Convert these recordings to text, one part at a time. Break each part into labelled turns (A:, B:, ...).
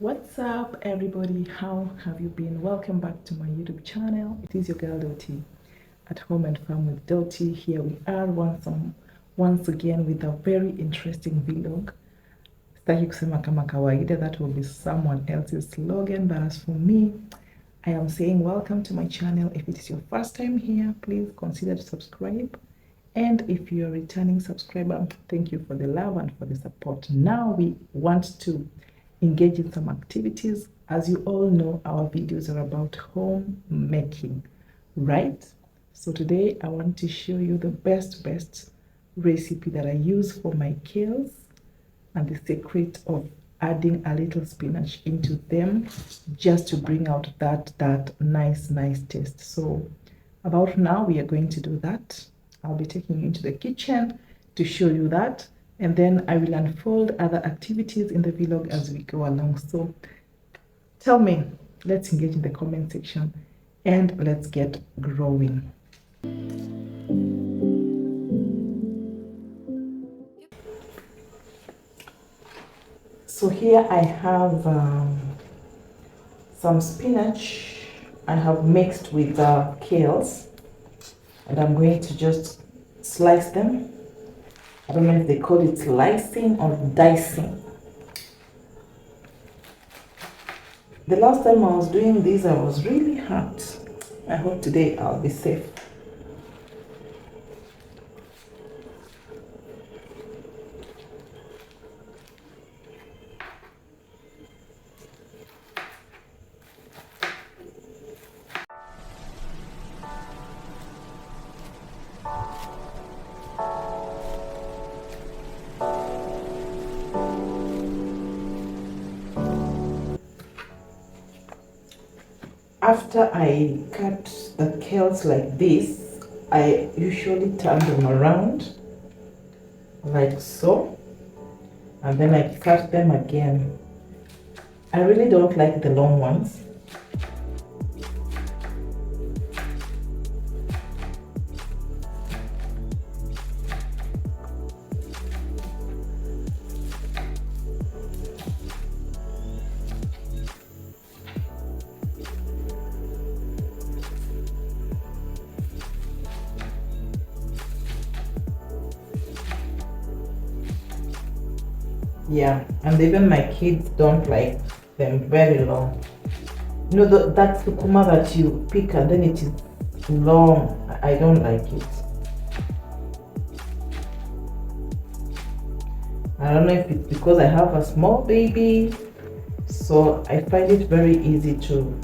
A: What's up, everybody? How have you been? Welcome back to my YouTube channel. It is your girl Dotty at Home and Farm with Dotty. Here we are once again with a very interesting vlog. Sitaki kusema kama kawaida, that will be someone else's slogan, but as for me, I am saying welcome to my channel. If it is your first time here, please consider to subscribe. And if you're a returning subscriber, thank you for the love and for the support. Now we want to engage in some activities. As you all know, our videos are about homemaking, right? So today I want to show you the best recipe that I use for my kales and the secret of adding a little spinach into them just to bring out that nice taste. So about now we are going to do that. I'll be taking you into the kitchen to show you that, and then I will unfold other activities in the vlog as we go along. So tell me, let's engage in the comment section and let's get growing. So here I have some spinach I have mixed with kales, and I'm going to just slice them. I don't know if they call it slicing or dicing. The last time I was doing this, I was really hurt. I hope today I'll be safe. After I cut the kales like this, I usually turn them around like so, and then I cut them again. I really don't like the long ones. Yeah, and even my kids don't like them very long. You know, that sukuma that you pick and then it is long. I don't like it. I don't know if it's because I have a small baby, so I find it very easy to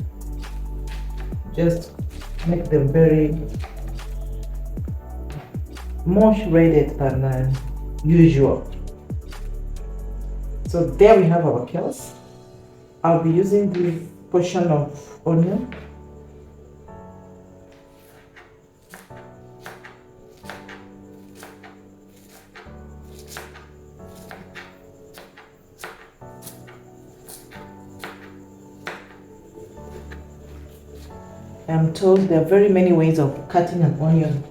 A: just make them very more shredded than usual. So there we have our kales. I'll be using this portion of onion. I'm told there are very many ways of cutting an onion.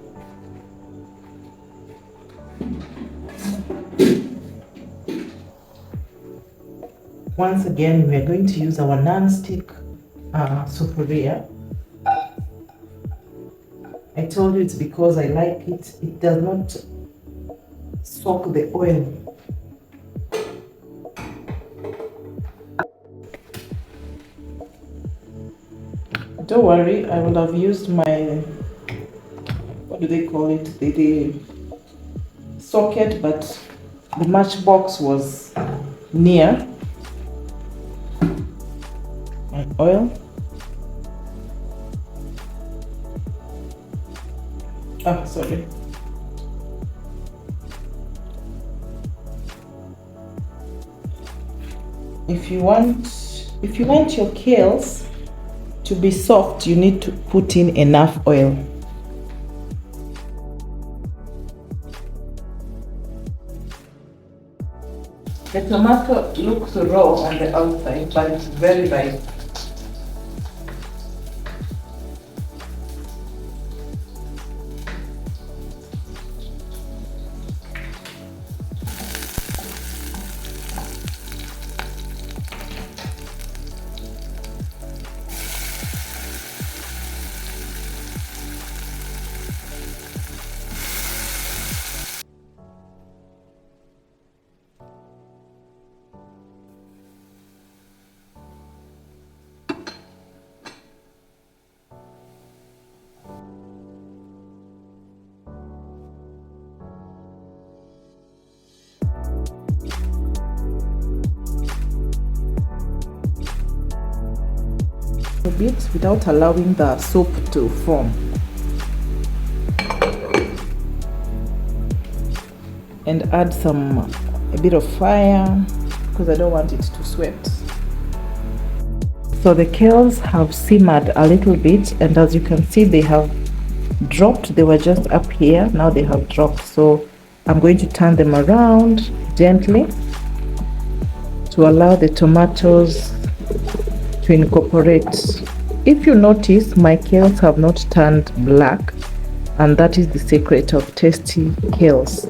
A: Once again, we are going to use our non-stick sufuria. I told you it's because I like it. It does not soak the oil. Don't worry, I will have used my, what do they call it? The socket, but the matchbox was near. My oil. Sorry. If you want your kales to be soft, you need to put in enough oil. The tomato looks raw on the outside, but it's very ripe. a bit without allowing the soup to form. And add a bit of fire because I don't want it to sweat. So the kales have simmered a little bit, and as you can see, they have dropped. They were just up here, now they have dropped. So I'm going to turn them around gently to allow the tomatoes to incorporate. If you notice, my kales have not turned black, and that is the secret of tasty kales.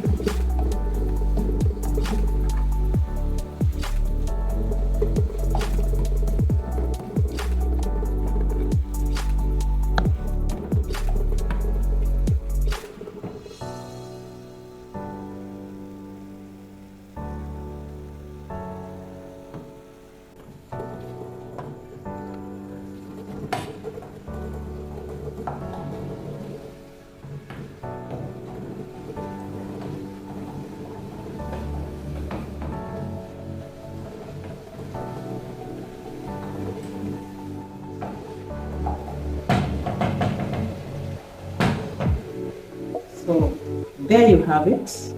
A: So there you have it,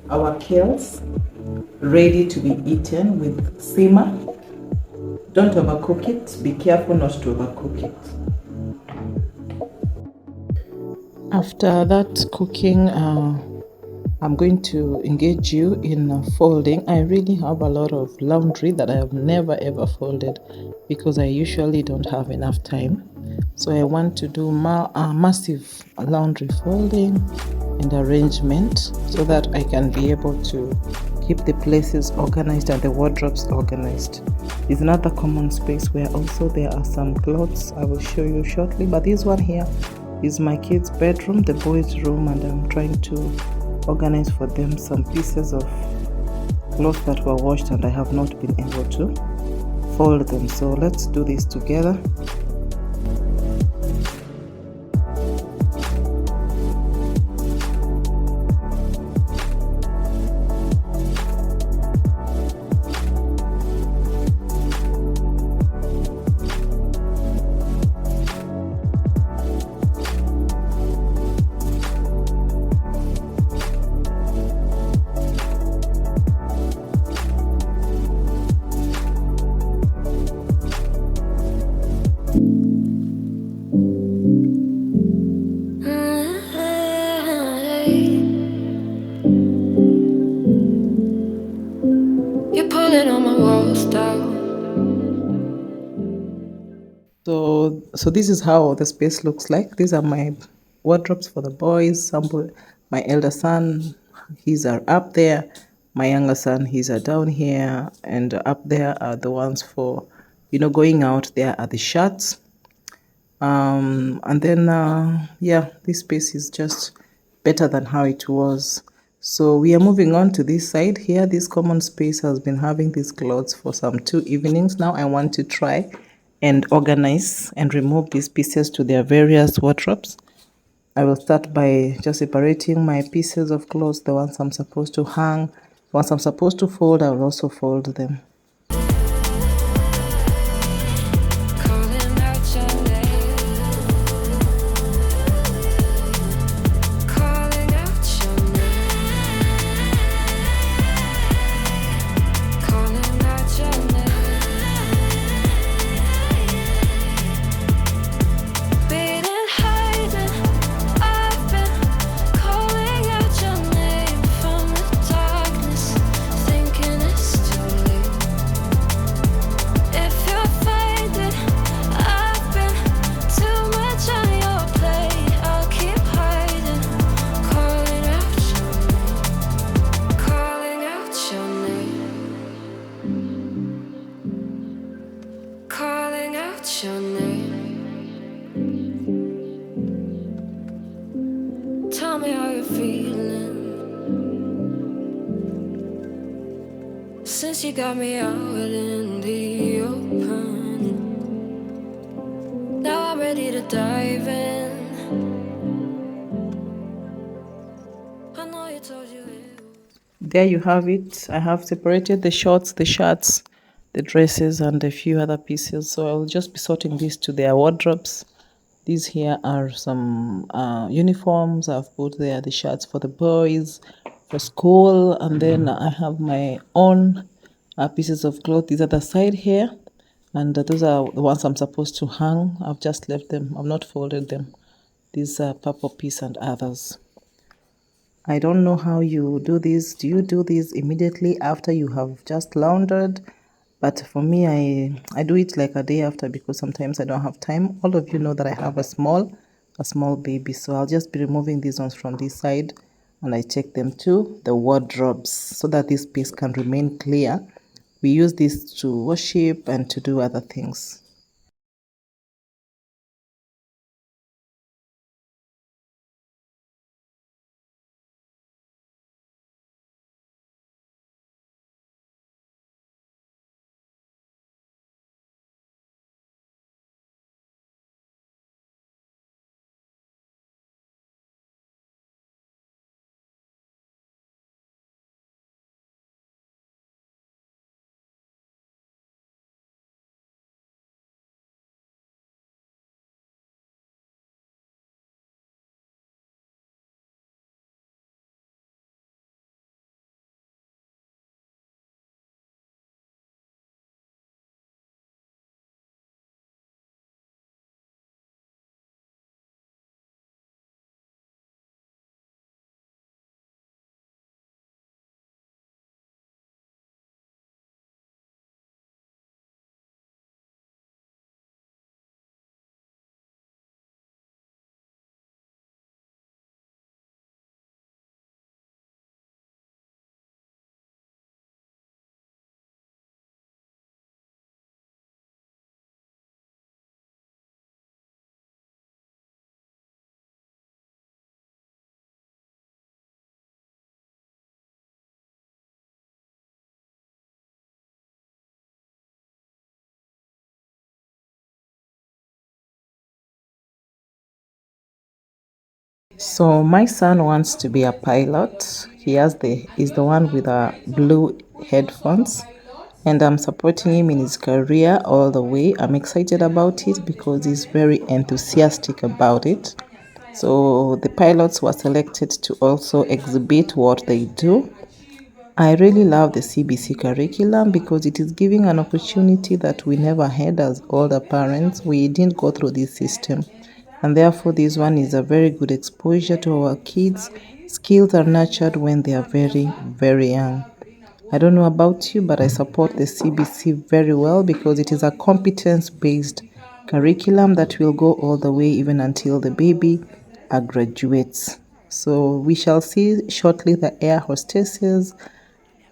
A: our kales ready to be eaten with simmer. Don't overcook it, be careful not to overcook it. After that cooking, I'm going to engage you in folding. I really have a lot of laundry that I have never ever folded because I usually don't have enough time. So I want to do massive laundry folding and arrangement so that I can be able to keep the places organized and the wardrobes organized. There's another common space where also there are some clothes I will show you shortly, but this one here is my kids' bedroom, the boys' room, and I'm trying to organize for them some pieces of clothes that were washed and I have not been able to fold them. So let's do this together. So this is how the space looks like. These are my wardrobes for the boys. My elder son, his are up there. My younger son, his are down here. And up there are the ones for, going out. There are the shirts. And then, yeah, this space is just better than how it was. So we are moving on to this side here. This common space has been having these clothes for some 2 evenings. Now I want to try and organize and remove these pieces to their various wardrobes. I will start by just separating my pieces of clothes, the ones I'm supposed to hang, the ones I'm supposed to fold. I will also fold them.
B: Tell me how you're feeling since you got me out in the open. Now I'm ready to dive in. I know you told you it.
A: There you have it. I have separated the shorts, the shirts, the dresses and a few other pieces. So I'll just be sorting these to their wardrobes. These here are some uniforms. I've put there the shirts for the boys for school, and then I have my own pieces of cloth. These are the side here, and those are the ones I'm supposed to hang. I've just left them. I've not folded them. These are purple piece and others. I don't know how you do this. Do you do this immediately after you have just laundered? But for me, I do it like a day after because sometimes I don't have time. All of you know that I have a small baby, so I'll just be removing these ones from this side, and I take them to the wardrobes so that this space can remain clear. We use this to worship and to do other things. So my son wants to be a pilot. He's the one with the blue headphones, and I'm supporting him in his career all the way. I'm excited about it because he's very enthusiastic about it. So the pilots were selected to also exhibit what they do. I really love the CBC curriculum because it is giving an opportunity that we never had as older parents. We didn't go through this system, and therefore this one is a very good exposure to our kids. Skills are nurtured when they are very, very young. I don't know about you, but I support the CBC very well because it is a competence-based curriculum that will go all the way even until the baby graduates. So we shall see shortly the air hostesses.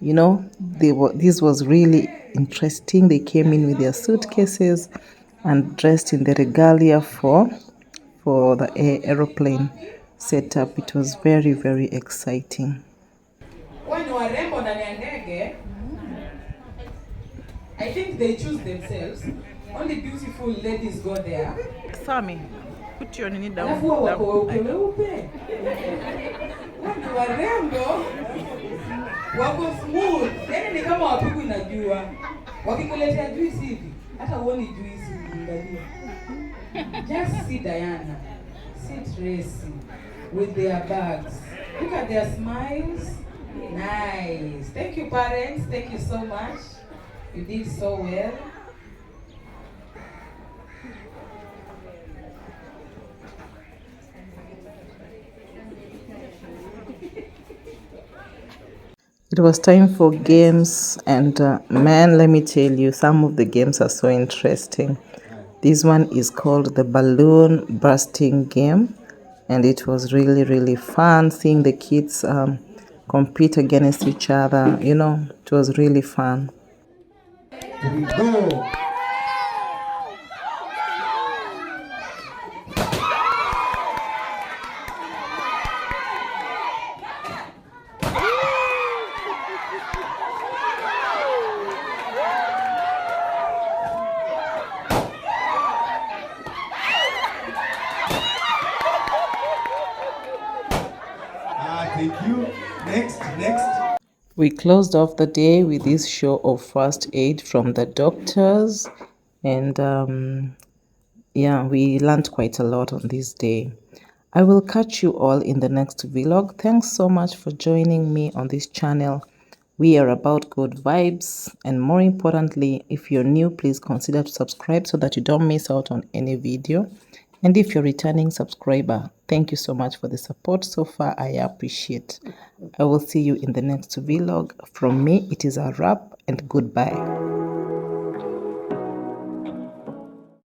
A: This was really interesting. They came in with their suitcases and dressed in the regalia for the aeroplane setup. It was very, very exciting.
C: I think they choose themselves. Only beautiful ladies go there.
A: Sammy, put your knee down.
C: Alafu wako weupe. Watu warembo wako smooth. Yaani ni kama wapigwi na jua. Wakikuletea juice hivi, hata uoni juice ukiangalia. Just see Diana. See Tracy with their bags. Look at their smiles. Nice. Thank you, parents. Thank you so much. You did so well.
A: It was time for games, and man, let me tell you, some of the games are so interesting. This one is called the balloon bursting game, and it was really, really fun seeing the kids compete against each other. It was really fun.
C: Here we go. Thank you. Next.
A: We closed off the day with this show of first aid from the doctors, and yeah, we learned quite a lot on this day. I will catch you all in the next vlog. Thanks so much for joining me on this channel. We are about good vibes, and more importantly, if you're new, please consider to subscribe so that you don't miss out on any video. And if you're a returning subscriber, thank you so much for the support so far. I appreciate. I will see you in the next vlog. From me, it is a wrap, and goodbye.